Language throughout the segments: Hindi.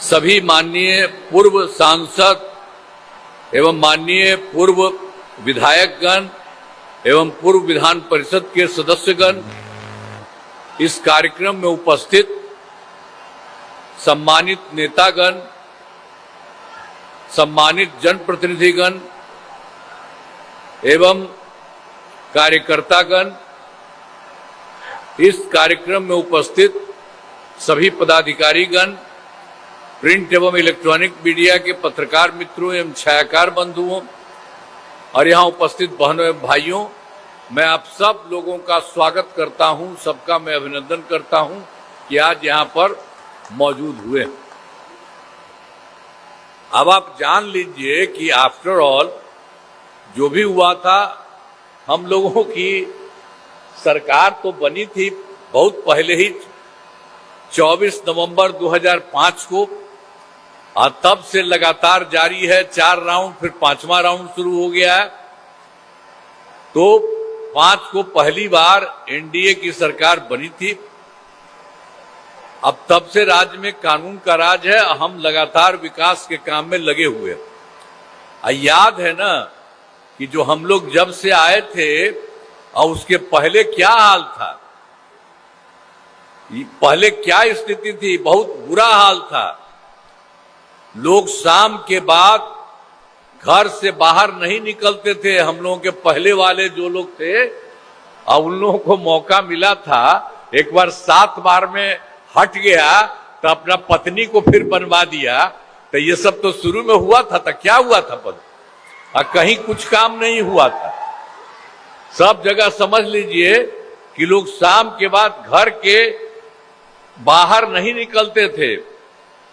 सभी माननीय पूर्व सांसद एवं माननीय पूर्व विधायकगण एवं पूर्व विधान परिषद के सदस्यगण, इस कार्यक्रम में उपस्थित सम्मानित नेतागण, सम्मानित जनप्रतिनिधिगण एवं कार्यकर्तागण, इस कार्यक्रम में उपस्थित सभी पदाधिकारीगण, प्रिंट एवं इलेक्ट्रॉनिक मीडिया के पत्रकार मित्रों एवं छायाकार बंधुओं और यहाँ उपस्थित बहनों एवं भाइयों, मैं आप सब लोगों का स्वागत करता हूँ, सबका मैं अभिनंदन करता हूँ कि आज यहाँ पर मौजूद हुए। अब आप जान लीजिए कि आफ्टर ऑल जो भी हुआ था, हम लोगों की सरकार तो बनी थी बहुत पहले ही 24 नवंबर 2005 को, और तब से लगातार जारी है 4 राउंड, फिर 5वां राउंड शुरू हो गया है। तो 5 को पहली बार एनडीए की सरकार बनी थी। अब तब से राज्य में कानून का राज है, हम लगातार विकास के काम में लगे हुए। याद है ना कि जो हम लोग जब से आए थे और उसके पहले क्या हाल था, पहले क्या स्थिति थी, बहुत बुरा हाल था। लोग शाम के बाद घर से बाहर नहीं निकलते थे। हम लोगों के पहले वाले जो लोग थे, और उन लोगों को मौका मिला था, एक बार 7 बार में हट गया तो अपना पत्नी को फिर बनवा दिया। तो ये सब तो शुरू में हुआ था। तो क्या हुआ था पद, कहीं कुछ काम नहीं हुआ था। सब जगह समझ लीजिए कि लोग शाम के बाद घर के बाहर नहीं निकलते थे।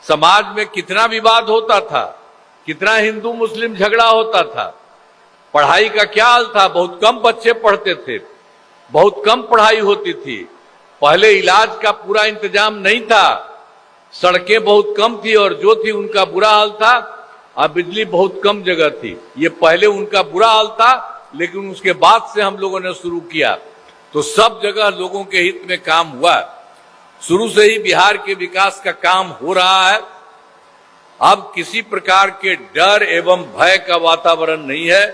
समाज में कितना विवाद होता था, कितना हिंदू मुस्लिम झगड़ा होता था। पढ़ाई का क्या हाल था, बहुत कम बच्चे पढ़ते थे, बहुत कम पढ़ाई होती थी। पहले इलाज का पूरा इंतजाम नहीं था, सड़कें बहुत कम थी और जो थी उनका बुरा हाल था। और बिजली बहुत कम जगह थी। ये पहले उनका बुरा हाल था, लेकिन उसके बाद से हम लोगों ने शुरू किया तो सब जगह लोगों के हित में काम हुआ। शुरू से ही बिहार के विकास का काम हो रहा है। अब किसी प्रकार के डर एवं भय का वातावरण नहीं है।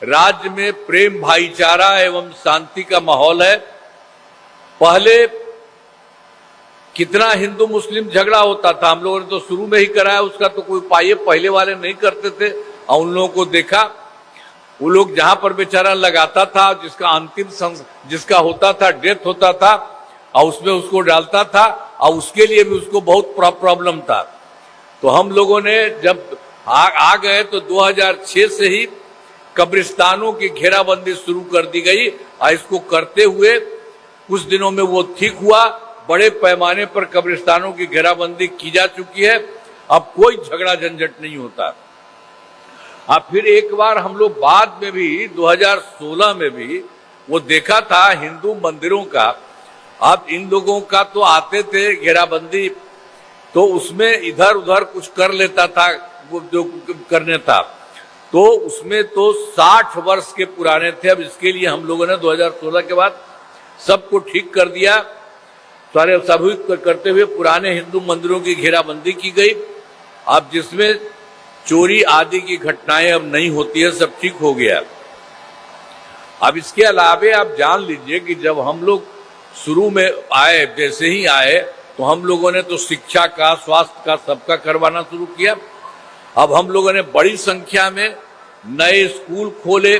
राज्य में प्रेम, भाईचारा एवं शांति का माहौल है। पहले कितना हिंदू मुस्लिम झगड़ा होता था, हम लोगों ने तो शुरू में ही कराया, उसका तो कोई उपाय पहले वाले नहीं करते थे। और उन लोगों को देखा, वो लोग जहां पर बेचारा लगाता था, जिसका अंतिम जिसका होता था, डेथ होता था, और उसमें उसको डालता था, और उसके लिए भी उसको बहुत प्रॉब्लम था। तो हम लोगों ने जब आ गए तो 2006 से ही कब्रिस्तानों की घेराबंदी शुरू कर दी गई। और इसको करते हुए कुछ दिनों में वो ठीक हुआ। बड़े पैमाने पर कब्रिस्तानों की घेराबंदी की जा चुकी है। अब कोई झगड़ा झंझट नहीं होता। अब फिर एक बार हम लोग बाद में भी 2016 में भी वो देखा था हिंदू मंदिरों का। अब इन लोगों का तो आते थे घेराबंदी, तो उसमें इधर उधर कुछ कर लेता था, वो जो करने था, तो उसमें तो 60 वर्ष के पुराने थे। अब इसके लिए हम लोगों ने 2016 के बाद सबको ठीक कर दिया। सारे सभी करते हुए पुराने हिंदू मंदिरों की घेराबंदी की गई। अब जिसमें चोरी आदि की घटनाएं अब नहीं होती है, सब ठीक हो गया। अब इसके अलावे आप जान लीजिए कि जब हम लोग शुरू में आए, जैसे ही आए, तो हम लोगों ने तो शिक्षा का, स्वास्थ्य का, सबका करवाना शुरू किया। अब हम लोगों ने बड़ी संख्या में नए स्कूल खोले।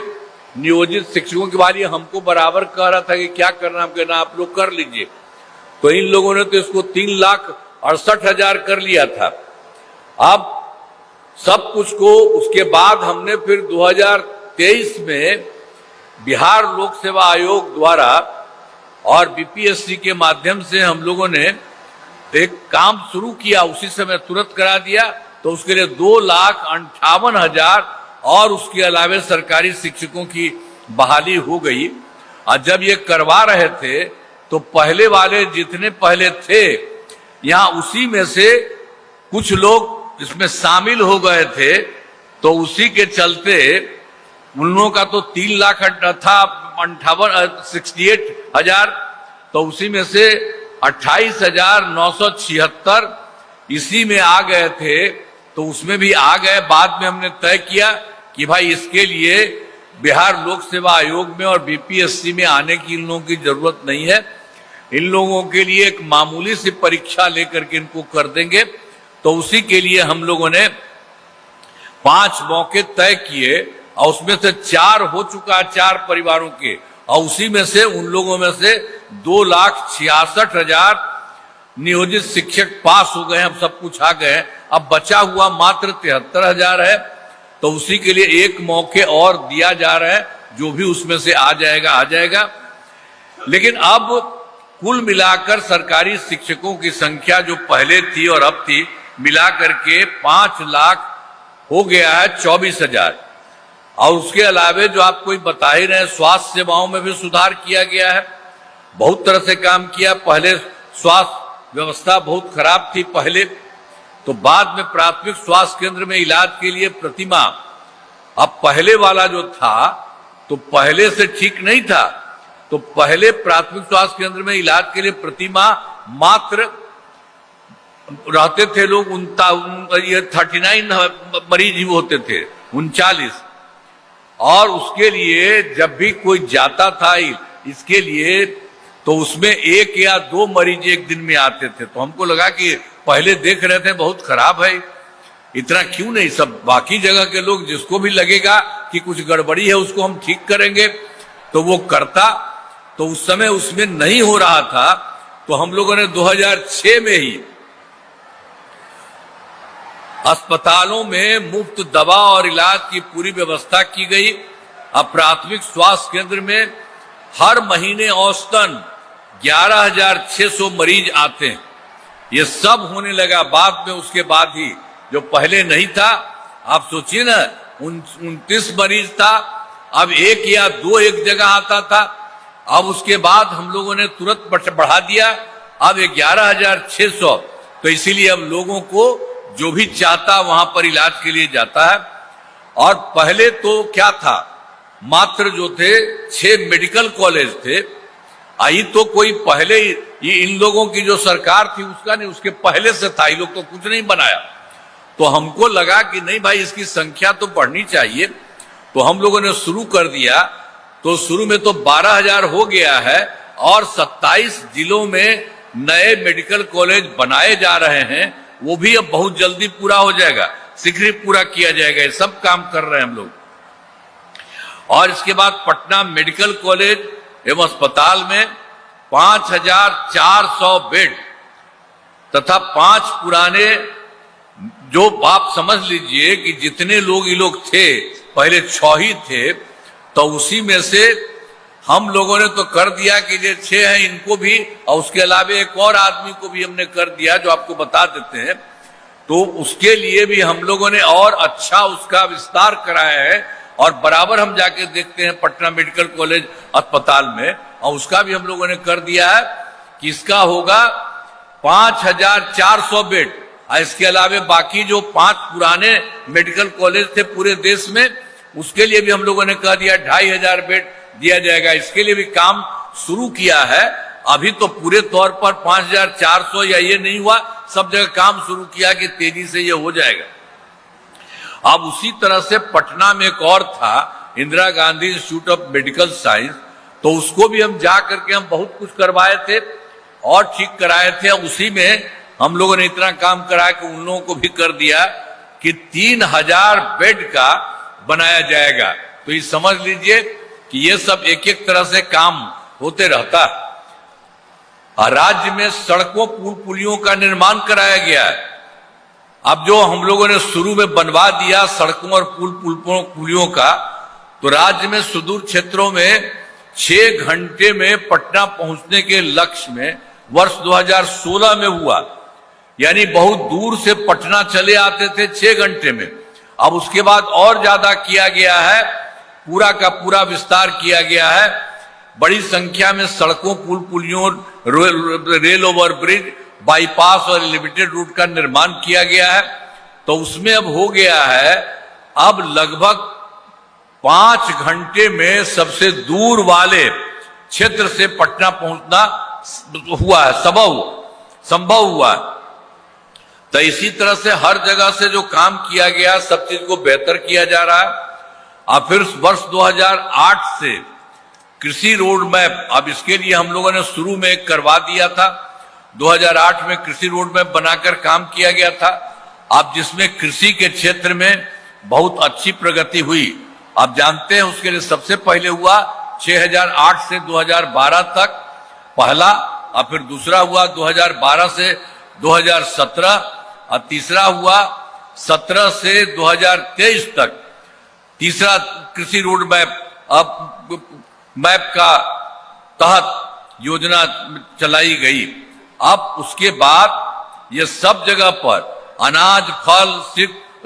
नियोजित शिक्षकों के बारे में हमको बराबर कह रहा था कि क्या करना, हम कहना आप लोग कर लीजिए। तो इन लोगों ने तो इसको 3,68,000 कर लिया था। अब सब कुछ को उसके बाद हमने फिर 2023 में बिहार लोक सेवा आयोग द्वारा और बीपीएससी के माध्यम से हम लोगों ने एक काम शुरू किया, उसी समय तुरंत करा दिया। तो उसके लिए 2,58,000 और उसके अलावे सरकारी शिक्षकों की बहाली हो गई। और जब ये करवा रहे थे तो पहले वाले जितने पहले थे, यहाँ उसी में से कुछ लोग इसमें शामिल हो गए थे। तो उसी के चलते उन लोगों का तो 3 लाख था, 68,000, तो उसी में से 28,976 इसी में आ गए थे, तो उसमें भी आ गए। बाद में हमने तय किया कि भाई इसके लिए बिहार लोक सेवा आयोग में और बीपीएससी में आने की इन लोगों की जरूरत नहीं है। इन लोगों के लिए एक मामूली सी परीक्षा लेकर के इनको कर देंगे। तो उसी के लिए हम लोगों ने 5 मौके तय किए और उसमें से 4 हो चुका है 4 परिवारों के, और उसी में से उन लोगों में से 2,66,000 नियोजित शिक्षक पास हो गए हैं, अब सब कुछ आ गए। अब बचा हुआ मात्र 73,000 है। तो उसी के लिए एक मौके और दिया जा रहा है, जो भी उसमें से आ जाएगा आ जाएगा। लेकिन अब कुल मिलाकर सरकारी शिक्षकों की संख्या जो पहले थी और अब थी, मिलाकर के 5 लाख हो गया है 24,000। और उसके अलावे जो आपको बता ही रहे, स्वास्थ्य सेवाओं में भी सुधार किया गया है, बहुत तरह से काम किया। पहले स्वास्थ्य व्यवस्था बहुत खराब थी पहले, तो बाद में प्राथमिक स्वास्थ्य केंद्र में इलाज के लिए प्रतिमा, अब पहले वाला जो था तो पहले से ठीक नहीं था। तो पहले प्राथमिक स्वास्थ्य केंद्र में इलाज के लिए प्रतिमा मात्र रहते थे लोग 39 मरीज ही होते थे, 39। और उसके लिए जब भी कोई जाता था इसके लिए, तो उसमें 1 या 2 मरीज एक दिन में आते थे। तो हमको लगा कि पहले देख रहे थे बहुत खराब है, इतना क्यों नहीं, सब बाकी जगह के लोग जिसको भी लगेगा कि कुछ गड़बड़ी है उसको हम ठीक करेंगे तो वो करता। तो उस समय उसमें नहीं हो रहा था। तो हम लोगों ने 2006 में ही अस्पतालों में मुफ्त दवा और इलाज की पूरी व्यवस्था की गई। अब प्राथमिक स्वास्थ्य केंद्र में हर महीने औसतन 11,600 मरीज आते हैं। ये सब होने लगा बाद में, उसके बाद ही, जो पहले नहीं था। आप सोचिए ना, 29 मरीज था, अब 1 या 2 एक जगह आता था। अब उसके बाद हम लोगों ने तुरंत बढ़ा दिया, अब 11,600। तो इसीलिए अब लोगों को जो भी चाहता वहां पर इलाज के लिए जाता है। और पहले तो क्या था, मात्र जो थे 6 मेडिकल कॉलेज थे। आई तो कोई पहले ये इन लोगों की जो सरकार थी उसका नहीं, उसके पहले से था, ये लोग तो कुछ नहीं बनाया। तो हमको लगा कि नहीं भाई, इसकी संख्या तो बढ़नी चाहिए। तो हम लोगों ने शुरू कर दिया। तो शुरू में तो 12,000 हो गया है, और 27 जिलों में नए मेडिकल कॉलेज बनाए जा रहे हैं। वो भी अब बहुत जल्दी पूरा हो जाएगा, शीघ्र ही पूरा किया जाएगा। ये सब काम कर रहे हैं हम लोग। और इसके बाद पटना मेडिकल कॉलेज एवं अस्पताल में 5,400 बेड तथा 5 पुराने, जो आप समझ लीजिए कि जितने लोग ये लोग थे पहले 6 ही थे, तो उसी में से हम लोगों ने तो कर दिया कि ये 6 हैं इनको भी, और उसके अलावे एक और आदमी को भी हमने कर दिया जो आपको बता देते हैं। तो उसके लिए भी हम लोगों ने और अच्छा उसका विस्तार कराया है। और बराबर हम जाके देखते हैं पटना मेडिकल कॉलेज अस्पताल में, और उसका भी हम लोगों ने कर दिया है कि इसका होगा 5,400 बेड। और इसके अलावे बाकी जो 5 पुराने मेडिकल कॉलेज थे पूरे देश में, उसके लिए भी हम लोगों ने कह दिया 2,500 बेड दिया जाएगा। इसके लिए भी काम शुरू किया है। अभी तो पूरे तौर पर 5,400 या ये नहीं हुआ, सब जगह काम शुरू किया कि तेजी से ये हो जाएगा। अब उसी तरह से पटना में एक और था, Indira Gandhi institute of medical science. तो उसको भी हम जा करके हम बहुत कुछ करवाए थे और ठीक कराए थे। उसी में हम लोगों ने इतना काम कराया कि उन लोगों को भी कर दिया कि 3,000 बेड का बनाया जाएगा। तो ये समझ लीजिए कि ये सब एक एक तरह से काम होते रहता है। राज्य में सड़कों पुल पुलियों का निर्माण कराया गया है। अब जो हम लोगों ने शुरू में बनवा दिया सड़कों और पुलियों का, तो राज्य में सुदूर क्षेत्रों में 6 घंटे में पटना पहुंचने के लक्ष्य में वर्ष 2016 में हुआ। यानी बहुत दूर से पटना चले आते थे 6 घंटे में। अब उसके बाद और ज्यादा किया गया है, पूरा का पूरा विस्तार किया गया है। बड़ी संख्या में सड़कों पुल पुलियों, रेल ओवर ब्रिज, बाईपास और लिमिटेड रूट का निर्माण किया गया है। तो उसमें अब हो गया है, अब लगभग 5 घंटे में सबसे दूर वाले क्षेत्र से पटना पहुंचना हुआ है, संभव हुआ है। तो इसी तरह से हर जगह से जो काम किया गया सब चीज को बेहतर किया जा रहा है। अब फिर वर्ष 2008 से कृषि रोड मैप, अब इसके लिए हम लोगों ने शुरू में एक करवा दिया था। 2008 में कृषि रोड मैप बनाकर काम किया गया था। अब जिसमें कृषि के क्षेत्र में बहुत अच्छी प्रगति हुई। आप जानते हैं उसके लिए सबसे पहले हुआ 2008 से 2012 तक पहला, और फिर दूसरा हुआ 2012 से 2017, और तीसरा हुआ 17 से 2023 तक। तीसरा कृषि रोड मैप अब मैप का तहत योजना चलाई गई। अब उसके बाद ये सब जगह पर अनाज, फल,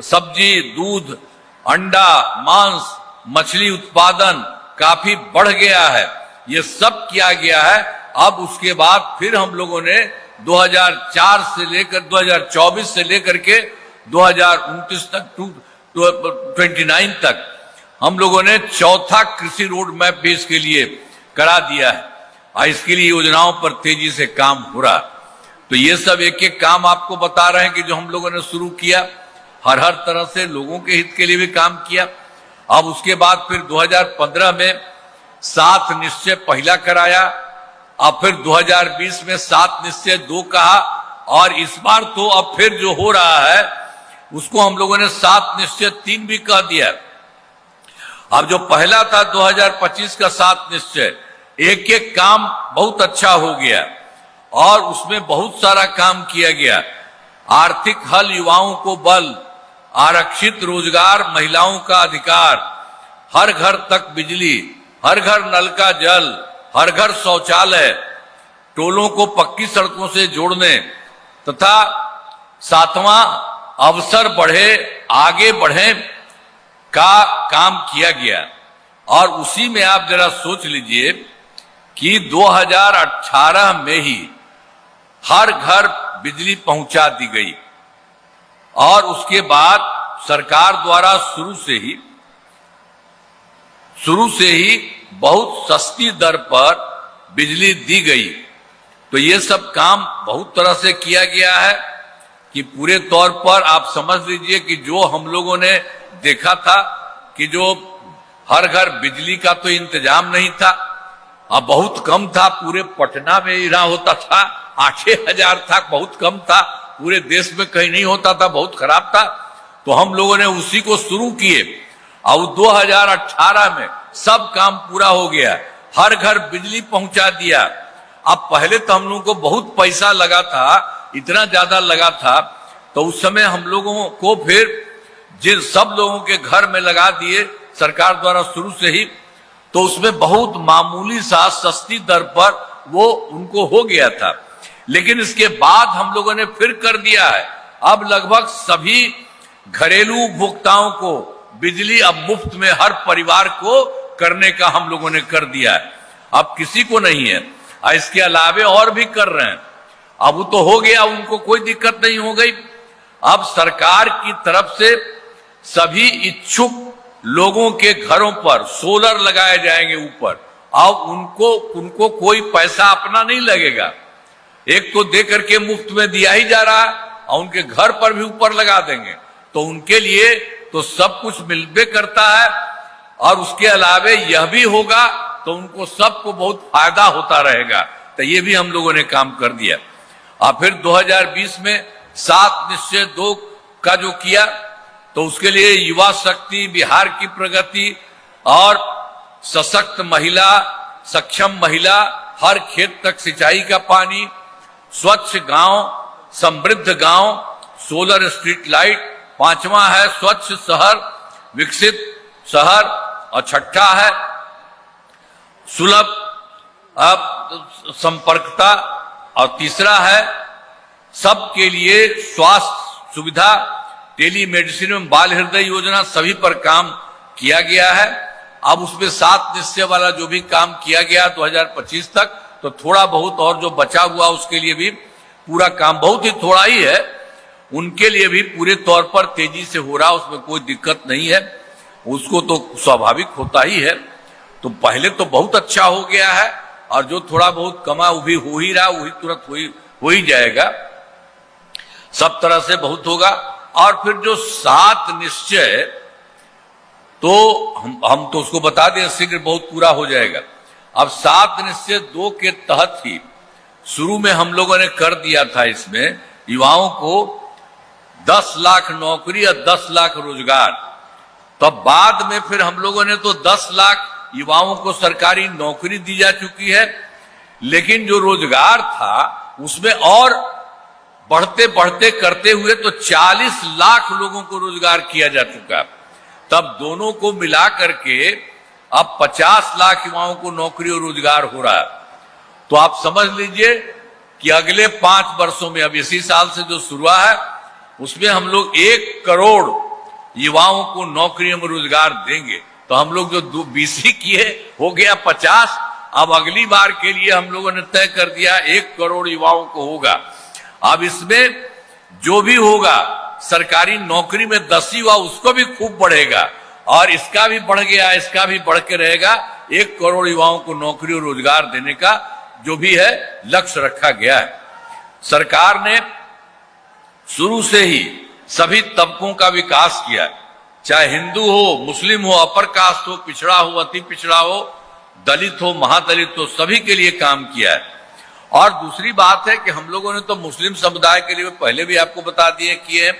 सब्जी, दूध, अंडा, मांस, मछली उत्पादन काफी बढ़ गया है। ये सब किया गया है। अब उसके बाद फिर हम लोगों ने 2004 से लेकर 2024 से लेकर के 2029 तक 29 तक हम लोगों ने चौथा कृषि रोड मैप भी इसके लिए करा दिया है, और इसके लिए योजनाओं पर तेजी से काम हो रहा है। तो ये सब एक एक काम आपको बता रहे हैं कि जो हम लोगों ने शुरू किया, हर तरह से लोगों के हित के लिए भी काम किया। अब उसके बाद फिर 2015 में 7 निश्चय पहला कराया, अब फिर 2020 में 7 निश्चय 2 कहा, और इस बार तो अब फिर जो हो रहा है उसको हम लोगों ने 7 निश्चय 3 भी कह दिया। अब जो पहला था 2025 का 7 निश्चय, एक एक काम बहुत अच्छा हो गया और उसमें बहुत सारा काम किया गया। आर्थिक हल, युवाओं को बल, आरक्षित रोजगार, महिलाओं का अधिकार, हर घर तक बिजली, हर घर नल का जल, हर घर शौचालय, टोलों को पक्की सड़कों से जोड़ने तथा 7वां अवसर बढ़े, आगे बढ़े का काम किया गया। और उसी में आप जरा सोच लीजिए कि 2018 में ही हर घर बिजली पहुंचा दी गई, और उसके बाद सरकार द्वारा शुरू से ही बहुत सस्ती दर पर बिजली दी गई। तो ये सब काम बहुत तरह से किया गया है कि पूरे तौर पर आप समझ लीजिए कि जो हम लोगों ने देखा था कि जो हर घर बिजली का तो इंतजाम नहीं था, अब बहुत कम था, पूरे पटना में ही रहा होता था, 8,000 था, बहुत कम था, पूरे देश में कहीं नहीं होता था, बहुत खराब था। तो हम लोगों ने उसी को शुरू किए और 2018 में सब काम पूरा हो गया, हर घर बिजली पहुंचा दिया। अब पहले तो हम लोगों को बहुत पैसा लगा था, इतना ज्यादा लगा था, तो उस समय हम लोगों को फिर जिन सब लोगों के घर में लगा दिए सरकार द्वारा शुरू से ही, तो उसमें बहुत मामूली सा सस्ती दर पर वो उनको हो गया था। लेकिन इसके बाद हम लोगों ने फिर कर दिया है, अब लगभग सभी घरेलू उपभोक्ताओं को बिजली अब मुफ्त में हर परिवार को करने का हम लोगों ने कर दिया है। अब किसी को नहीं है, इसके अलावे और भी कर रहे हैं। अब वो तो हो गया, उनको कोई दिक्कत नहीं हो गई। अब सरकार की तरफ से सभी इच्छुक लोगों के घरों पर सोलर लगाए जाएंगे ऊपर, अब उनको कोई पैसा अपना नहीं लगेगा। एक तो दे करके मुफ्त में दिया ही जा रहा है और उनके घर पर भी ऊपर लगा देंगे, तो उनके लिए तो सब कुछ मिलबे करता है। और उसके अलावे यह भी होगा तो उनको सबको बहुत फायदा होता रहेगा। तो ये भी हम लोगों ने काम कर दिया। और फिर 2020 में 7 निश्चय 2 का जो किया, तो उसके लिए युवा शक्ति, बिहार की प्रगति और सशक्त महिला, सक्षम महिला, हर खेत तक सिंचाई का पानी, स्वच्छ गांव, समृद्ध गांव, सोलर स्ट्रीट लाइट, 5वां है स्वच्छ शहर, विकसित शहर, और 6ठा है सुलभ संपर्कता, और तीसरा है सबके लिए स्वास्थ्य सुविधा, टेलीमेडिसिन एवं बाल हृदय योजना, सभी पर काम किया गया है। अब उसमें 7 निश्चय वाला जो भी काम किया गया 2025 तक, तो थोड़ा बहुत और जो बचा हुआ उसके लिए भी पूरा काम, बहुत ही थोड़ा ही है, उनके लिए भी पूरे तौर पर तेजी से हो रहा, उसमें कोई दिक्कत नहीं है। उसको तो स्वाभाविक होता ही है। तो पहले तो बहुत अच्छा हो गया है, और जो थोड़ा बहुत कमा वो भी हो ही रहा, वही तुरंत हो ही जाएगा। सब तरह से बहुत होगा। और फिर जो 7 निश्चय, तो हम तो उसको बता दें, शीघ्र बहुत पूरा हो जाएगा। अब 7 निश्चय 2 के तहत ही शुरू में हम लोगों ने कर दिया था, इसमें युवाओं को 10 लाख नौकरी या 10 लाख रोजगार। तब बाद में फिर हम लोगों ने तो 10 लाख युवाओं को सरकारी नौकरी दी जा चुकी है, लेकिन जो रोजगार था उसमें और बढ़ते बढ़ते करते हुए तो 40 लाख लोगों को रोजगार किया जा चुका। तब दोनों को मिला करके अब 50 लाख युवाओं को नौकरी और रोजगार हो रहा है। तो आप समझ लीजिए कि अगले 5 वर्षों में, अब इसी साल से जो शुरू है, उसमें हम लोग 1 करोड़ युवाओं को नौकरी और रोजगार देंगे। तो हम लोग जो बीसी किए हो गया 50, अब अगली बार के लिए हम लोगों ने तय कर दिया 1 करोड़ युवाओं को होगा। अब इसमें जो भी होगा सरकारी नौकरी में 10 युवा, उसको भी खूब बढ़ेगा, और इसका भी बढ़ गया, इसका भी बढ़ के रहेगा। 1 करोड़ युवाओं को नौकरी और रोजगार देने का जो भी है लक्ष्य रखा गया है। सरकार ने शुरू से ही सभी तबकों का विकास किया, चाहे हिंदू हो, मुस्लिम हो, अपर कास्ट हो, पिछड़ा हो, अति पिछड़ा हो, दलित हो, महादलित हो, सभी के लिए काम किया है। और दूसरी बात है कि हम लोगों ने तो मुस्लिम समुदाय के लिए पहले भी आपको बता दिए किए हैं।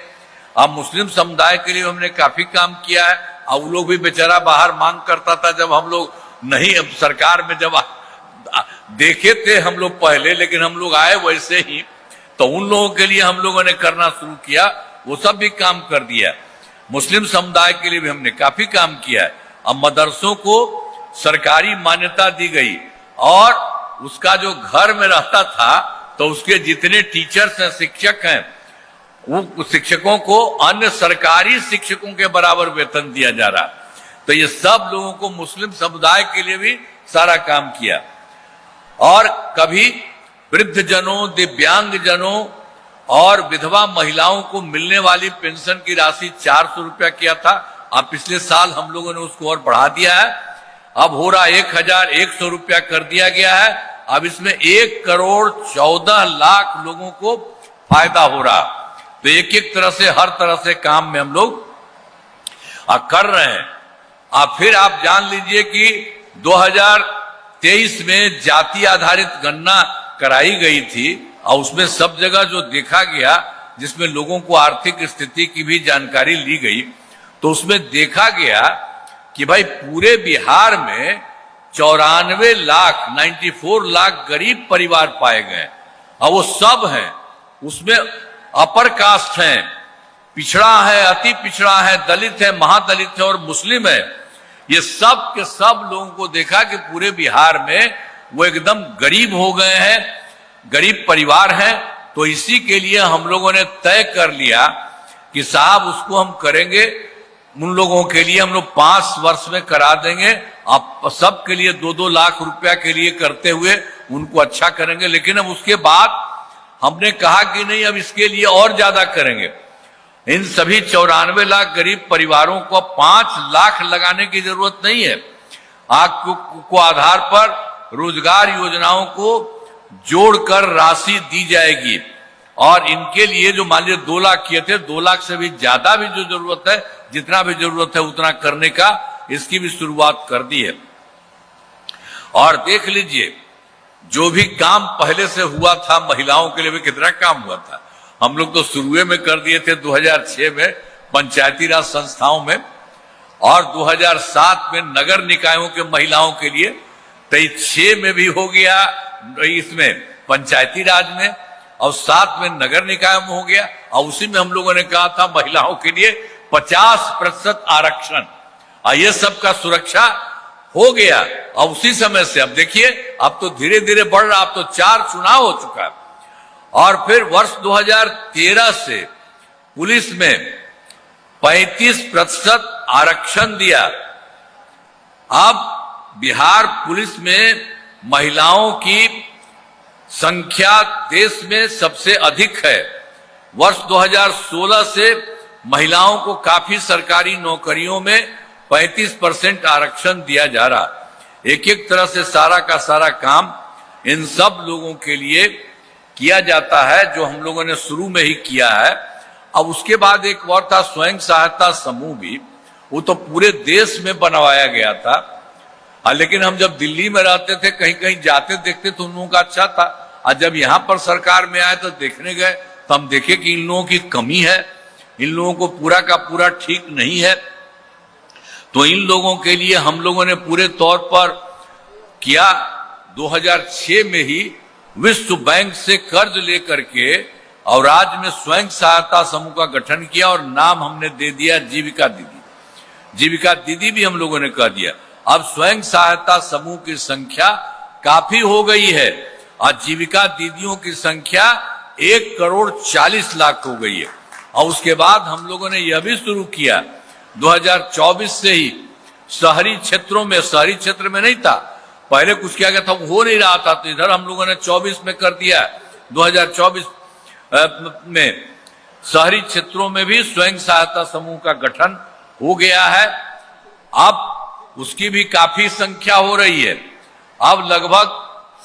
अब मुस्लिम समुदाय के लिए हमने काफी काम किया है। अब वो लोग भी बेचारा बाहर मांग करता था, जब हम लोग नहीं, अब सरकार में जब देखे थे हम लोग पहले, लेकिन हम लोग आए वैसे ही, तो उन लोगों के लिए हम लोगों ने करना शुरू किया, वो सब भी काम कर दिया। मुस्लिम समुदाय के लिए भी हमने काफी काम किया है। अब मदरसों को सरकारी मान्यता दी गई, और उसका जो घर में रहता था तो उसके जितने टीचर्स हैं, शिक्षक हैं, वो शिक्षकों को अन्य सरकारी शिक्षकों के बराबर वेतन दिया जा रहा। तो ये सब लोगों को, मुस्लिम समुदाय के लिए भी सारा काम किया। और कभी वृद्ध जनों, दिव्यांग जनों और विधवा महिलाओं को मिलने वाली पेंशन की राशि 400 रुपया किया था। अब पिछले साल हम लोगों ने उसको और बढ़ा दिया है, अब हो रहा 1100 रुपया कर दिया गया है। अब इसमें 1 करोड़ 14 लाख लोगों को फायदा हो रहा। तो एक एक तरह से, हर तरह से काम में हम लोग कर रहे हैं। अब फिर आप जान लीजिए कि 2023 में जाति आधारित गणना कराई गई थी, और उसमें सब जगह जो देखा गया, जिसमें लोगों को आर्थिक स्थिति की भी जानकारी ली गई, तो उसमें देखा गया कि भाई पूरे बिहार में 94 लाख गरीब परिवार पाए गए, और वो सब हैं, उसमें अपर कास्ट हैं, पिछड़ा है, अति पिछड़ा है, दलित है, महादलित है और मुस्लिम है। ये सब के सब लोगों को देखा कि पूरे बिहार में वो एकदम गरीब हो गए हैं, गरीब परिवार हैं। तो इसी के लिए हम लोगों ने तय कर लिया कि साहब उसको हम करेंगे, उन लोगों के लिए हम लोग 5 वर्ष में करा देंगे। अब सबके लिए 2-2 लाख रुपया के लिए करते हुए उनको अच्छा करेंगे। लेकिन अब उसके बाद हमने कहा कि नहीं, अब इसके लिए और ज्यादा करेंगे। इन सभी 94 लाख गरीब परिवारों को 5 लाख लगाने की जरूरत नहीं है। आपको आधार पर रोजगार योजनाओं को जोड़कर राशि दी जाएगी, और इनके लिए जो मान लीजिए 2 लाख किए थे, 2 लाख से भी ज्यादा भी जो जरूरत है, जितना भी जरूरत है उतना करने का, इसकी भी शुरुआत कर दी है। और देख लीजिए जो भी काम पहले से हुआ था महिलाओं के लिए भी कितना काम हुआ था। हम लोग तो शुरू में कर दिए थे 2006 में पंचायती राज संस्थाओं में, और 2007 में नगर निकायों के महिलाओं के लिए, 6 में भी हो गया इसमें पंचायती राज में, और 7 में नगर निकाय में हो गया। और उसी में हम लोगों ने कहा था महिलाओं के लिए 50% आरक्षण, और ये सबका सुरक्षा हो गया। और उसी समय से अब देखिए, अब तो धीरे धीरे बढ़ रहा, अब तो 4 चुनाव हो चुका है। और फिर वर्ष 2013 से पुलिस में 35% आरक्षण दिया। अब बिहार पुलिस में महिलाओं की संख्या देश में सबसे अधिक है। वर्ष 2016 से महिलाओं को काफी सरकारी नौकरियों में 35% आरक्षण दिया जा रहा। एक एक तरह से सारा का सारा काम इन सब लोगों के लिए किया जाता है, जो हम लोगों ने शुरू में ही किया है। अब उसके बाद एक और था स्वयं सहायता समूह भी, वो तो पूरे देश में बनवाया गया था। लेकिन हम जब दिल्ली में रहते थे, कहीं कहीं जाते देखते तो उन लोगों का अच्छा था, और जब यहाँ पर सरकार में आए तो देखने गए तो हम देखे कि इन लोगों की कमी है, इन लोगों को पूरा का पूरा ठीक नहीं है। तो इन लोगों के लिए हम लोगों ने पूरे तौर पर किया। 2006 में ही विश्व बैंक से कर्ज लेकर के और राज्य में स्वयं सहायता समूह का गठन किया, और नाम हमने दे दिया जीविका दीदी। जीविका दीदी भी हम लोगों ने कह दिया। अब स्वयं सहायता समूह की संख्या काफी हो गई है, और जीविका दीदियों की संख्या 1,40,00,000 हो गई है। और उसके बाद हम लोगों ने यह भी शुरू किया 2024 से ही शहरी क्षेत्रों में, शहरी क्षेत्र में नहीं था पहले, कुछ किया गया था, हो नहीं रहा था, तो इधर हम लोगों ने 24 में कर दिया। 2024 में शहरी क्षेत्रों में भी स्वयं सहायता समूह का गठन हो गया है। अब उसकी भी काफी संख्या हो रही है। अब लगभग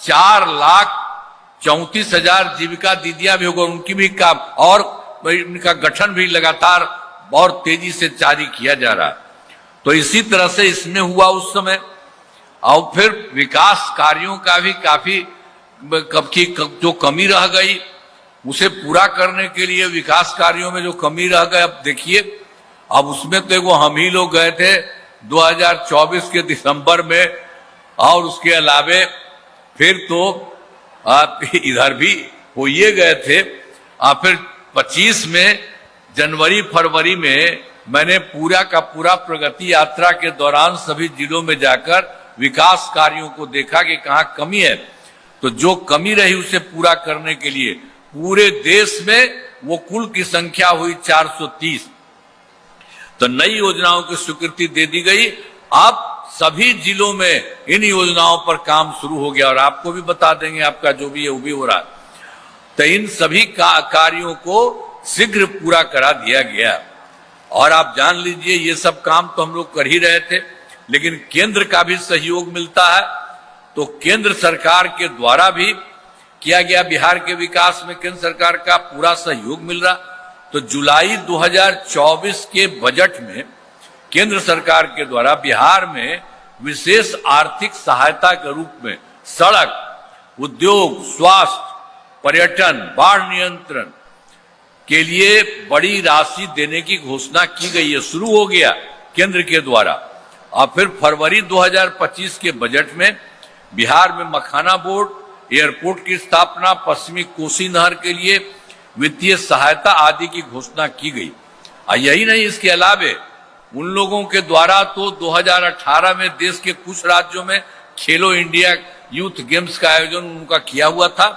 4,34,000 जीविका दीदियां भी होगी, उनकी भी काम और इनका गठन भी लगातार और तेजी से जारी किया जा रहा है। तो इसी तरह से इसमें हुआ उस समय। और फिर विकास कार्यों का भी काफी जो कमी रह गई, उसे पूरा करने के लिए विकास कार्यों में जो कमी रह गई, अब देखिए, अब उसमें तो वो हम ही लोग गए थे 2024 के दिसंबर में, और उसके अलावे फिर तो इधर भी हो ये गए थे। फिर 25 में जनवरी फरवरी में मैंने पूरा का पूरा प्रगति यात्रा के दौरान सभी जिलों में जाकर विकास कार्यों को देखा कि कहाँ कमी है। तो जो कमी रही उसे पूरा करने के लिए पूरे देश में वो कुल की संख्या हुई 430। तो नई योजनाओं की स्वीकृति दे दी गई। अब सभी जिलों में इन योजनाओं पर काम शुरू हो गया, और आपको भी बता देंगे, आपका जो भी है वो भी हो रहा है। तो इन सभी कार्यों को शीघ्र पूरा करा दिया गया। और आप जान लीजिए, ये सब काम तो हम लोग कर ही रहे थे, लेकिन केंद्र का भी सहयोग मिलता है। तो केंद्र सरकार के द्वारा भी किया गया, बिहार के विकास में केंद्र सरकार का पूरा सहयोग मिल रहा। तो जुलाई 2024 के बजट में केंद्र सरकार के द्वारा बिहार में विशेष आर्थिक सहायता के रूप में सड़क, उद्योग, स्वास्थ्य, पर्यटन, बाढ़ नियंत्रण के लिए बड़ी राशि देने की घोषणा की गई है। शुरू हो गया केंद्र के द्वारा। और फिर फरवरी 2025 के बजट में बिहार में मखाना बोर्ड, एयरपोर्ट की स्थापना, पश्चिमी कोसी नहर के लिए वित्तीय सहायता आदि की घोषणा की गई। और यही नहीं, इसके अलावे उन लोगों के द्वारा तो 2018 में देश के कुछ राज्यों में खेलो इंडिया यूथ गेम्स का आयोजन उनका किया हुआ था।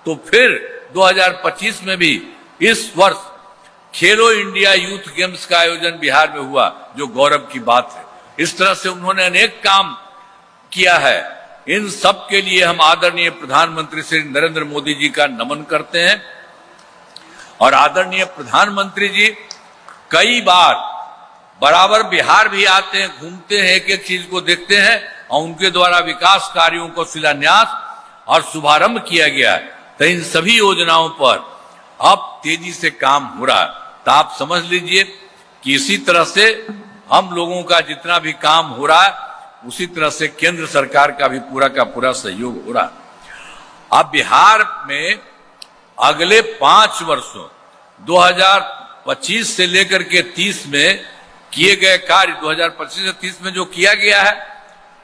तो फिर 2025 में भी इस वर्ष खेलो इंडिया यूथ गेम्स का आयोजन बिहार में हुआ, जो गौरव की बात है। इस तरह से उन्होंने अनेक काम किया है। इन सब के लिए हम आदरणीय प्रधानमंत्री श्री नरेंद्र मोदी जी का नमन करते हैं। और आदरणीय प्रधानमंत्री जी कई बार बराबर बिहार भी आते हैं, घूमते हैं, एक एक चीज को देखते हैं, और उनके द्वारा विकास कार्यों को शिलान्यास और शुभारंभ किया गया है। तो इन सभी योजनाओं पर अब तेजी से काम हो रहा है। तो आप समझ लीजिए कि इसी तरह से हम लोगों का जितना भी काम हो रहा है, उसी तरह से केंद्र सरकार का भी पूरा का पूरा सहयोग हो रहा है। अब बिहार में अगले 5 वर्षों 2025 से लेकर के 30 में किए गए कार्य, 2025 से 30 में जो किया गया है,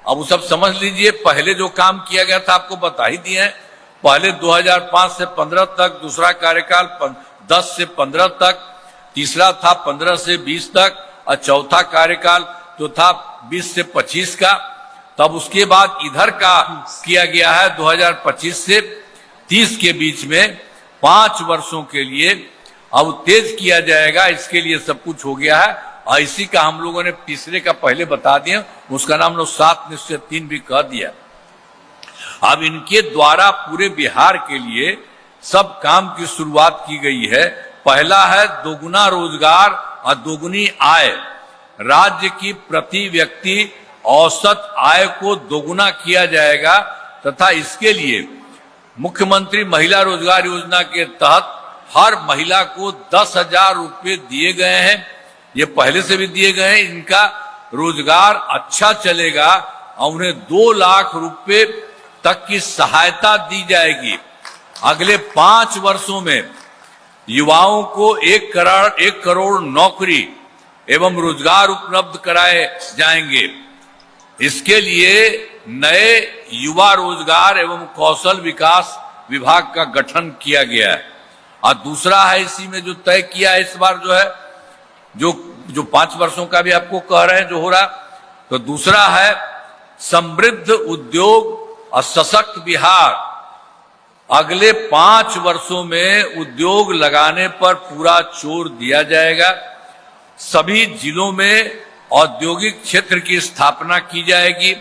अब वो सब समझ लीजिए। पहले जो काम किया गया था आपको बता ही दिए हैं। पहले 2005 से 15 तक, दूसरा कार्यकाल 10 से 15 तक, तीसरा था 15 से 20 तक, और चौथा कार्यकाल जो था 20 से 25 का। तब उसके बाद इधर का किया गया है 2025 से 30 के बीच में 5 वर्षों के लिए अब तेज किया जाएगा। इसके लिए सब कुछ हो गया है, और इसी का हम लोगों ने तीसरे का पहले बता दिया, उसका नाम लोग 7 निश्चय 3 भी कह दिया। अब इनके द्वारा पूरे बिहार के लिए सब काम की शुरुआत की गई है। पहला है दोगुना रोजगार और दोगुनी आय। राज्य की प्रति व्यक्ति औसत आय को दोगुना किया जाएगा, तथा इसके लिए मुख्यमंत्री महिला रोजगार योजना के तहत हर महिला को 10,000 रुपये दिए गए हैं। ये पहले से भी दिए गए हैं। इनका रोजगार अच्छा चलेगा और उन्हें 2 लाख रुपए तक की सहायता दी जाएगी। अगले 5 वर्षों में युवाओं को 1 करोड़ नौकरी एवं रोजगार उपलब्ध कराए जाएंगे। इसके लिए नए युवा रोजगार एवं कौशल विकास विभाग का गठन किया गया है। और दूसरा है इसी में जो तय किया है इस बार जो है जो 5 वर्षों का भी आपको कह रहे हैं जो हो रहा, तो दूसरा है समृद्ध उद्योग और सशक्त बिहार। अगले 5 वर्षों में उद्योग लगाने पर पूरा जोर दिया जाएगा। सभी जिलों में औद्योगिक क्षेत्र की स्थापना की जाएगी।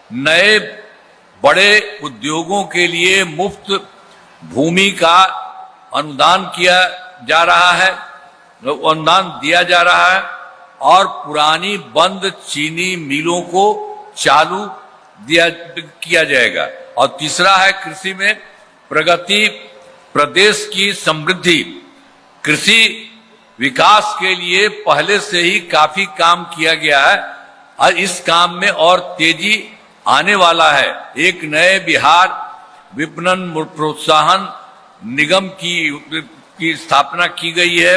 नए बड़े उद्योगों के लिए मुफ्त भूमि का अनुदान किया जा रहा है, अनुदान दिया जा रहा है और पुरानी बंद चीनी मिलों को चालू किया जाएगा। और तीसरा है कृषि में प्रगति, प्रदेश की समृद्धि। कृषि विकास के लिए पहले से ही काफी काम किया गया है और इस काम में और तेजी आने वाला है। एक नए बिहार विपणन प्रोत्साहन निगम की स्थापना की गई है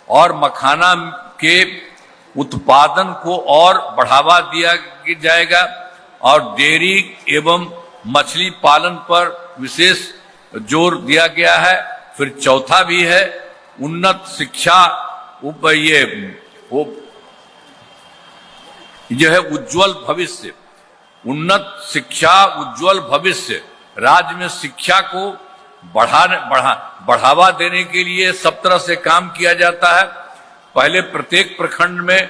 और मखाना के उत्पादन को और बढ़ावा दिया जाएगा और डेयरी एवं मछली पालन पर विशेष जोर दिया गया है। फिर चौथा भी है उन्नत शिक्षा, जो है उज्जवल भविष्य। उन्नत शिक्षा, उज्जवल भविष्य। राज्य में शिक्षा को बढ़ावा देने के लिए सब तरह से काम किया जाता है। पहले प्रत्येक प्रखंड में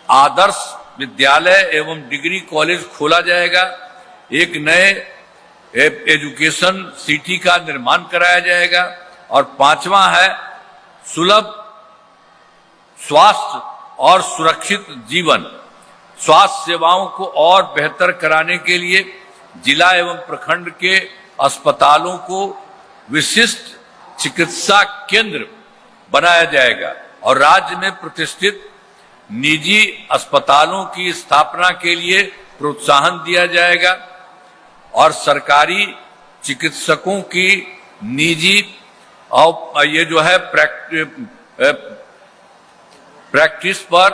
आदर्श विद्यालय एवं डिग्री कॉलेज खोला जाएगा। एक नए एजुकेशन सिटी का निर्माण कराया जाएगा। और 5वां है सुलभ स्वास्थ्य और सुरक्षित जीवन। स्वास्थ्य सेवाओं को और बेहतर कराने के लिए जिला एवं प्रखंड के अस्पतालों को विशिष्ट चिकित्सा केंद्र बनाया जाएगा और राज्य में प्रतिष्ठित निजी अस्पतालों की स्थापना के लिए प्रोत्साहन दिया जाएगा और सरकारी चिकित्सकों की निजी और ये जो है प्रैक्टिस पर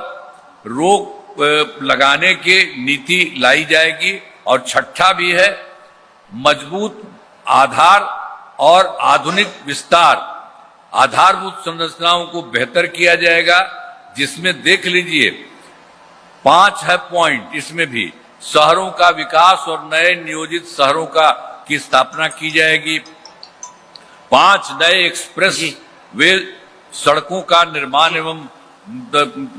रोक लगाने की नीति लाई जाएगी। और छठा भी है मजबूत आधार और आधुनिक विस्तार। आधारभूत संरचनाओं को बेहतर किया जाएगा, जिसमें देख लीजिए 5 है पॉइंट। इसमें भी शहरों का विकास और नए नियोजित शहरों की स्थापना की जाएगी। 5 नए एक्सप्रेस वे सड़कों का निर्माण एवं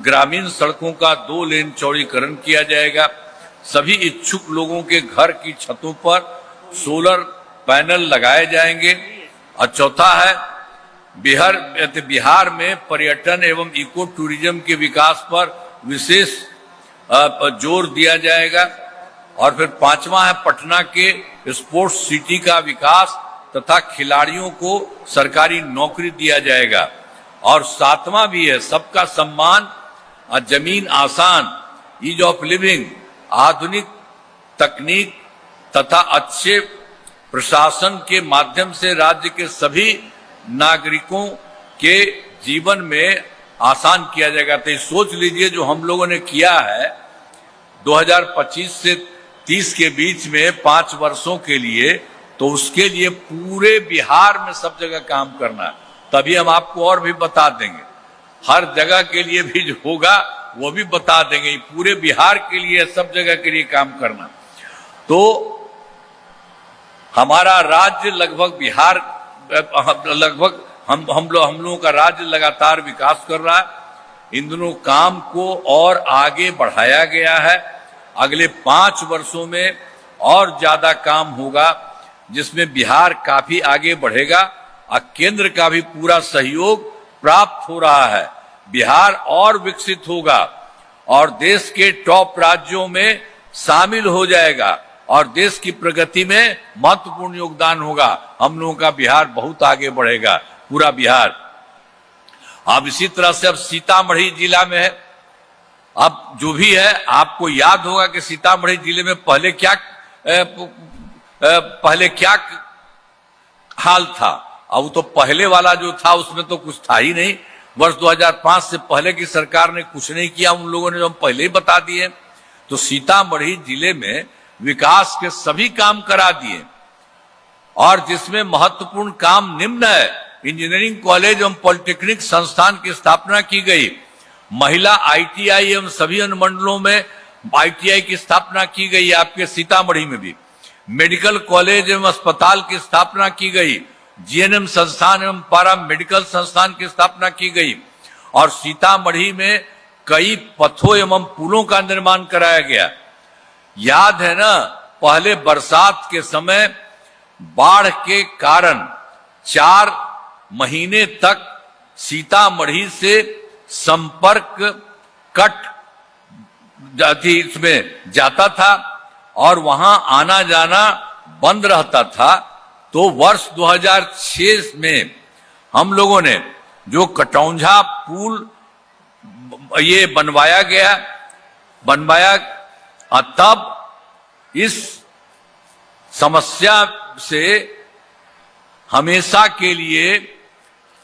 ग्रामीण सड़कों का 2 लेन चौड़ीकरण किया जाएगा। सभी इच्छुक लोगों के घर की छतों पर सोलर पैनल लगाए जाएंगे। और चौथा है बिहार में पर्यटन एवं इको टूरिज्म के विकास पर विशेष जोर दिया जाएगा। और फिर 5वां है पटना के स्पोर्ट्स सिटी का विकास तथा खिलाड़ियों को सरकारी नौकरी दिया जाएगा। और 7वां भी है सबका सम्मान, जमीन आसान, ईज ऑफ लिविंग, आधुनिक तकनीक तथा अच्छे प्रशासन के माध्यम से राज्य के सभी नागरिकों के जीवन में आसान किया जाएगा। तो सोच लीजिए जो हम लोगों ने किया है 2025 से 30 के बीच में 5 वर्षों के लिए, तो उसके लिए पूरे बिहार में सब जगह काम करना है। तभी हम आपको और भी बता देंगे, हर जगह के लिए भी जो होगा वो भी बता देंगे। पूरे बिहार के लिए, सब जगह के लिए काम करना। तो हमारा राज्य लगभग हम लोगों का राज्य लगातार विकास कर रहा है। इन दोनों काम को और आगे बढ़ाया गया है। अगले 5 वर्षों में और ज्यादा काम होगा, जिसमें बिहार काफी आगे बढ़ेगा और केंद्र का भी पूरा सहयोग प्राप्त हो रहा है। बिहार और विकसित होगा और देश के टॉप राज्यों में शामिल हो जाएगा। और देश की प्रगति में महत्वपूर्ण योगदान होगा। हम लोगों का बिहार बहुत आगे बढ़ेगा, पूरा बिहार। अब इसी तरह से अब सीतामढ़ी जिला में है, अब जो भी है आपको याद होगा कि सीतामढ़ी जिले में पहले क्या हाल था। अब तो पहले वाला जो था उसमें तो कुछ था ही नहीं। वर्ष 2005 से पहले की सरकार ने कुछ नहीं किया, उन लोगों ने जो हम पहले ही बता दिए। तो सीतामढ़ी जिले में विकास के सभी काम करा दिए, और जिसमें महत्वपूर्ण काम निम्न है, इंजीनियरिंग कॉलेज एवं पॉलिटेक्निक संस्थान की स्थापना की गई, महिला ITI एवं सभी अनुमंडलों में ITI की स्थापना की गई, आपके सीतामढ़ी में भी मेडिकल कॉलेज एवं अस्पताल की स्थापना की गई, GNM संस्थान एवं पारा मेडिकल संस्थान की स्थापना की गई, और सीतामढ़ी में कई पथों एवं पुलों का निर्माण कराया गया। याद है ना, पहले बरसात के समय बाढ़ के कारण 4 महीने तक सीतामढ़ी से संपर्क कट इसमें जाता था और वहां आना जाना बंद रहता था। तो वर्ष 2006 में हम लोगों ने जो कटौंझा पुल ये बनवाया, तब इस समस्या से हमेशा के लिए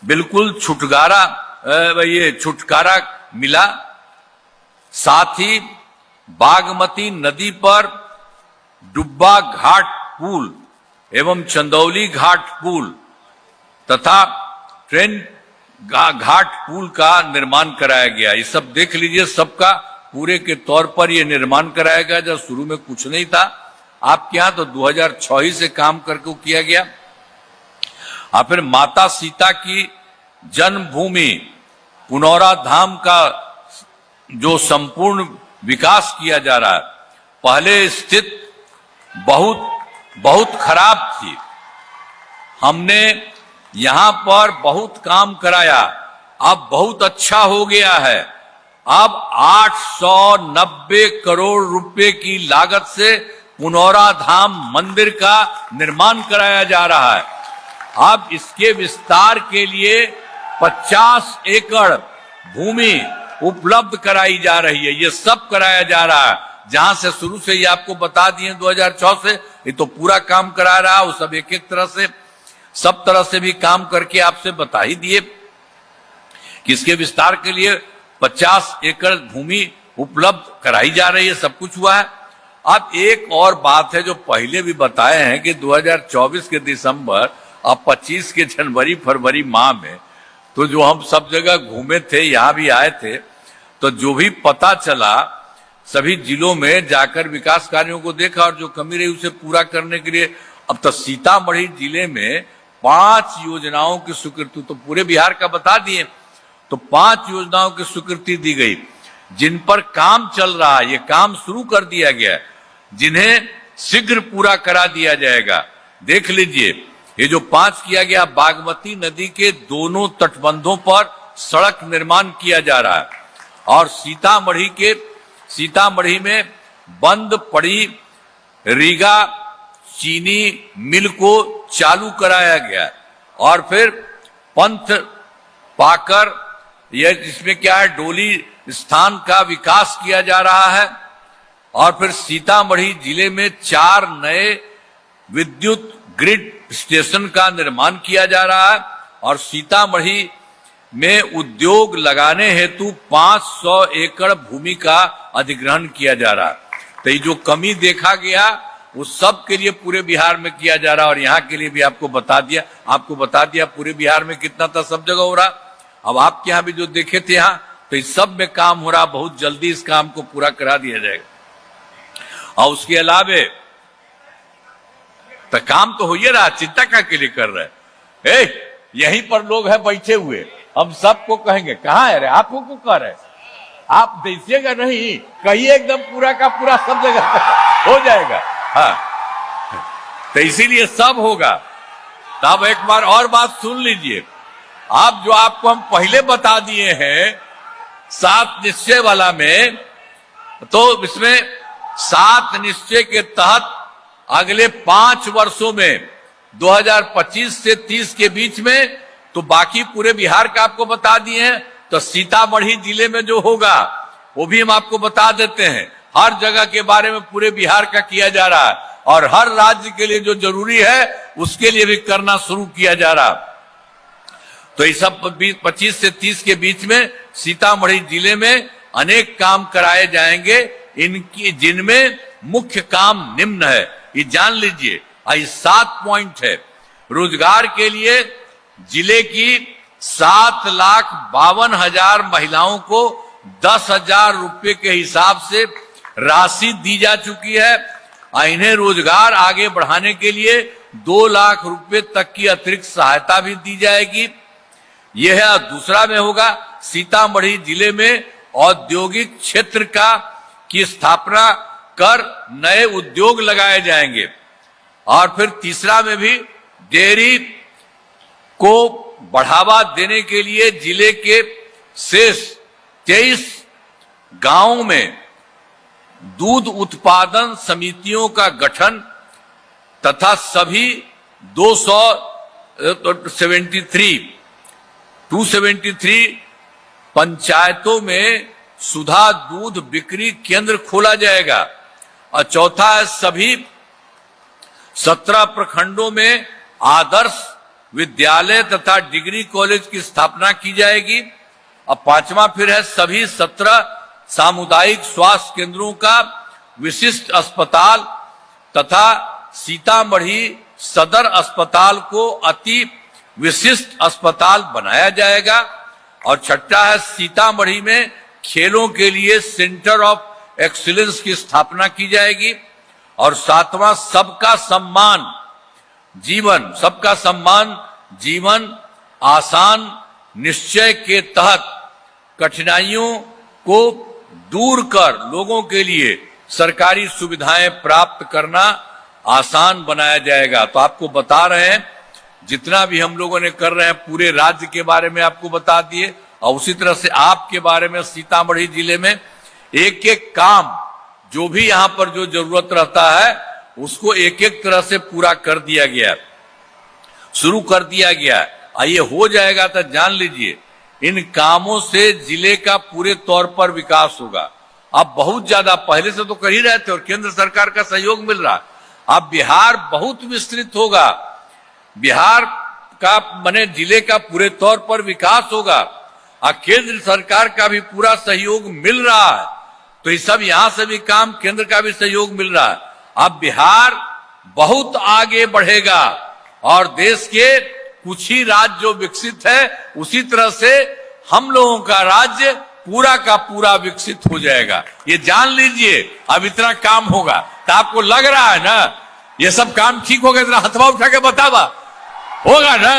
बिल्कुल छुटकारा मिला। साथ ही बागमती नदी पर डुब्बा घाट पुल एवं चंदौली घाट पुल तथा ट्रेन घाट पुल का निर्माण कराया गया। ये सब देख लीजिए, सबका पूरे के तौर पर ये निर्माण कराया गया। जब शुरू में कुछ नहीं था आपके यहाँ, तो 2006 से काम करके किया गया। और फिर माता सीता की जन्मभूमि पुनौरा धाम का जो संपूर्ण विकास किया जा रहा है, पहले स्थिति बहुत खराब थी। हमने यहां पर बहुत काम कराया, अब बहुत अच्छा हो गया है। अब 890 करोड़ रुपए की लागत से पुनौरा धाम मंदिर का निर्माण कराया जा रहा है। अब इसके विस्तार के लिए 50 एकड़ भूमि उपलब्ध कराई जा रही है। ये सब कराया जा रहा है, जहां से शुरू से ये आपको बता दिए 2004 से ये तो पूरा काम करा रहा है। वो सब एक एक तरह से सब तरह से भी काम करके आपसे बता ही दिए कि इसके विस्तार के लिए 50 एकड़ भूमि उपलब्ध कराई जा रही है, सब कुछ हुआ है। अब एक और बात है जो पहले भी बताए हैं कि 2024 के दिसंबर और 25 के जनवरी फरवरी माह में तो जो हम सब जगह घूमे थे, यहां भी आए थे, तो जो भी पता चला सभी जिलों में जाकर विकास कार्यों को देखा और जो कमी रही उसे पूरा करने के लिए अब तक सीतामढ़ी जिले में 5 योजनाओं की स्वीकृति, तो पूरे बिहार का बता दिए, तो 5 योजनाओं की स्वीकृति दी गई जिन पर काम चल रहा है। ये काम शुरू कर दिया गया, जिन्हें शीघ्र पूरा करा दिया जाएगा। देख लीजिए, ये जो 5 किया गया, बागमती नदी के दोनों तटबंधों पर सड़क निर्माण किया जा रहा है, और सीतामढ़ी में बंद पड़ी रीगा चीनी मिल को चालू कराया गया, और फिर पंथ पाकर यह जिसमें क्या है डोली स्थान का विकास किया जा रहा है, और फिर सीतामढ़ी जिले में 4 नए विद्युत ग्रिड स्टेशन का निर्माण किया जा रहा है, और सीतामढ़ी में उद्योग लगाने हेतु 500 एकड़ भूमि का अधिग्रहण किया जा रहा है। तो ये जो कमी देखा गया उस सब के लिए पूरे बिहार में किया जा रहा है, और यहाँ के लिए भी आपको बता दिया पूरे बिहार में कितना था, सब जगह हो रहा। अब आपके यहाँ भी जो देखे थे यहाँ, तो इस सब में काम हो रहा, बहुत जल्दी इस काम को पूरा करा दिया जाएगा। और उसके अलावे तो काम तो हो ही रहा, चिंता क्या के लिए कर रहे हैं? यहीं पर लोग हैं बैठे हुए, हम सबको कहेंगे कहाँ है रे, आपको को कह रहे, आप दीजिएगा नहीं, कहिए एकदम पूरा का पूरा सब जगह हो जाएगा। हाँ, तो इसीलिए सब होगा। तब एक बार और बात सुन लीजिए, आप जो आपको हम पहले बता दिए हैं 7 निश्चय वाला में, तो इसमें 7 निश्चय के तहत अगले 5 वर्षों में 2025 से 30 के बीच में, तो बाकी पूरे बिहार का आपको बता दिए हैं। तो सीतामढ़ी जिले में जो होगा वो भी हम आपको बता देते हैं। हर जगह के बारे में पूरे बिहार का किया जा रहा है, और हर राज्य के लिए जो जरूरी है उसके लिए भी करना शुरू किया जा रहा। तो इस सब 25 से 30 के बीच में सीतामढ़ी जिले में अनेक काम कराए जाएंगे, इनकी जिनमें मुख्य काम निम्न है, ये जान लीजिए। 7 पॉइंट है। रोजगार के लिए जिले की 7,52,000 महिलाओं को 10,000 रुपए के हिसाब से राशि दी जा चुकी है। इन्हें रोजगार आगे बढ़ाने के लिए 2 लाख रुपए तक की अतिरिक्त सहायता भी दी जाएगी। यह है। दूसरा में होगा सीतामढ़ी जिले में औद्योगिक क्षेत्र की स्थापना कर नए उद्योग लगाए जाएंगे। और फिर तीसरा में भी डेयरी को बढ़ावा देने के लिए जिले के शेष 23 गांवों में दूध उत्पादन समितियों का गठन तथा सभी 273 पंचायतों में सुधा दूध बिक्री केंद्र खोला जाएगा। और चौथा है सभी 17 प्रखंडों में आदर्श विद्यालय तथा डिग्री कॉलेज की स्थापना की जाएगी। अब 5वां फिर है सभी 17 सामुदायिक स्वास्थ्य केंद्रों का विशिष्ट अस्पताल तथा सीतामढ़ी सदर अस्पताल को अति विशिष्ट अस्पताल बनाया जाएगा। और छठा है सीतामढ़ी में खेलों के लिए सेंटर ऑफ एक्सीलेंस की स्थापना की जाएगी। और 7वां सबका सम्मान जीवन आसान निश्चय के तहत कठिनाइयों को दूर कर लोगों के लिए सरकारी सुविधाएं प्राप्त करना आसान बनाया जाएगा। तो आपको बता रहे हैं, जितना भी हम लोगों ने कर रहे हैं पूरे राज्य के बारे में आपको बता दिए, और उसी तरह से आपके बारे में सीतामढ़ी जिले में एक एक काम जो भी यहां पर जो जरूरत रहता है उसको एक एक तरह से पूरा कर दिया गया, शुरू कर दिया गया। ये हो जाएगा तो जान लीजिए इन कामों से जिले का पूरे तौर पर विकास होगा। अब बहुत ज्यादा पहले से तो कर ही रहे थे और केंद्र सरकार का सहयोग मिल रहा। अब बिहार बहुत विस्तृत होगा, बिहार का माने जिले का पूरे तौर पर विकास होगा, और केंद्र सरकार का भी पूरा सहयोग मिल रहा है। तो ये सब यहां से भी काम, केंद्र का भी सहयोग मिल रहा है। अब बिहार बहुत आगे बढ़ेगा, और देश के कुछ ही राज्य जो विकसित है उसी तरह से हम लोगों का राज्य पूरा का पूरा विकसित हो जाएगा। ये जान लीजिए। अब इतना काम होगा तो आपको लग रहा है ना ये सब काम ठीक होगा? इतना हथवा उठा के बतावा होगा ना?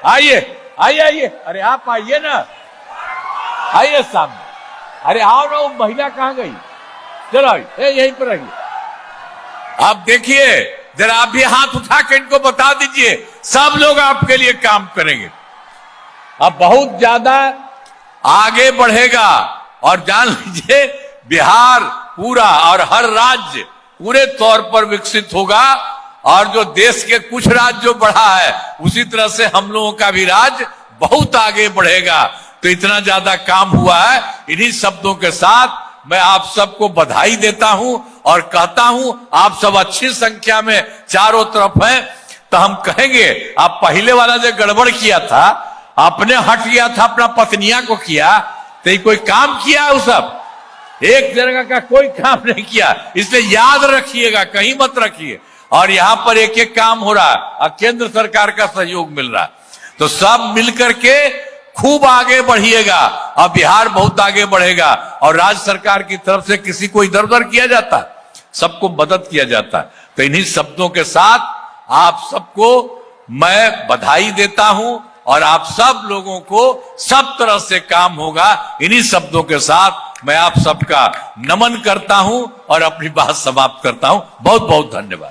आइए आइए आइए, अरे आप आइए ना, आइए सामने। अरे आओ ना, वो महिला कहां गई? चलो यहीं पर रहिए। आप देखिए जरा, आप भी हाथ उठा के इनको बता दीजिए, सब लोग आपके लिए काम करेंगे। अब बहुत ज्यादा आगे बढ़ेगा, और जान लीजिए बिहार पूरा और हर राज्य पूरे तौर पर विकसित होगा। और जो देश के कुछ राज्य जो बढ़ा है उसी तरह से हम लोगों का भी राज्य बहुत आगे बढ़ेगा। तो इतना ज्यादा काम हुआ है। इन्हीं शब्दों के साथ मैं आप सबको बधाई देता हूं और कहता हूं आप सब अच्छी संख्या में चारों तरफ हैं। तो हम कहेंगे आप पहले वाला जो गड़बड़ किया था, आपने हट गया था अपना पत्नियां को किया, तो ये कोई काम किया है? वो सब एक जगह का कोई काम नहीं किया। इसलिए याद रखिएगा, कहीं मत रखिए। और यहां पर एक एक काम हो रहा है और केंद्र सरकार का सहयोग मिल रहा है। तो सब मिलकर के खूब आगे बढ़िएगा, और बिहार बहुत आगे बढ़ेगा। और राज्य सरकार की तरफ से किसी को इधर उधर किया जाता है, सबको मदद किया जाता है। तो इन्हीं शब्दों के साथ आप सबको मैं बधाई देता हूं, और आप सब लोगों को सब तरह से काम होगा। इन्हीं शब्दों के साथ मैं आप सबका नमन करता हूं और अपनी बात समाप्त करता हूं। बहुत बहुत धन्यवाद।